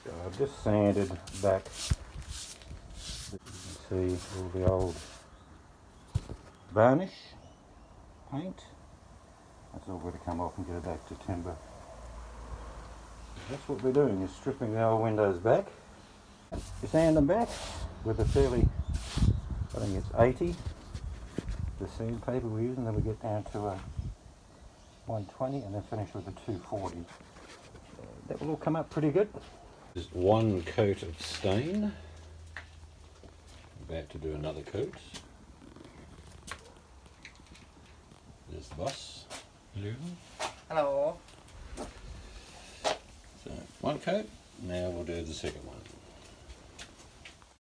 I've just sanded back, you can see all the old varnish paint. That's all got to come off and go back to timber. That's what we're doing, is stripping the old windows back. You sand them back with a fairly, I think it's 80, the sandpaper we're using, then we get down to a 120 and then finish with a 240. That will all come up pretty good. Just one coat of stain. About to do another coat. There's the boss. Hello. Hello. So one coat. Now we'll do the second one.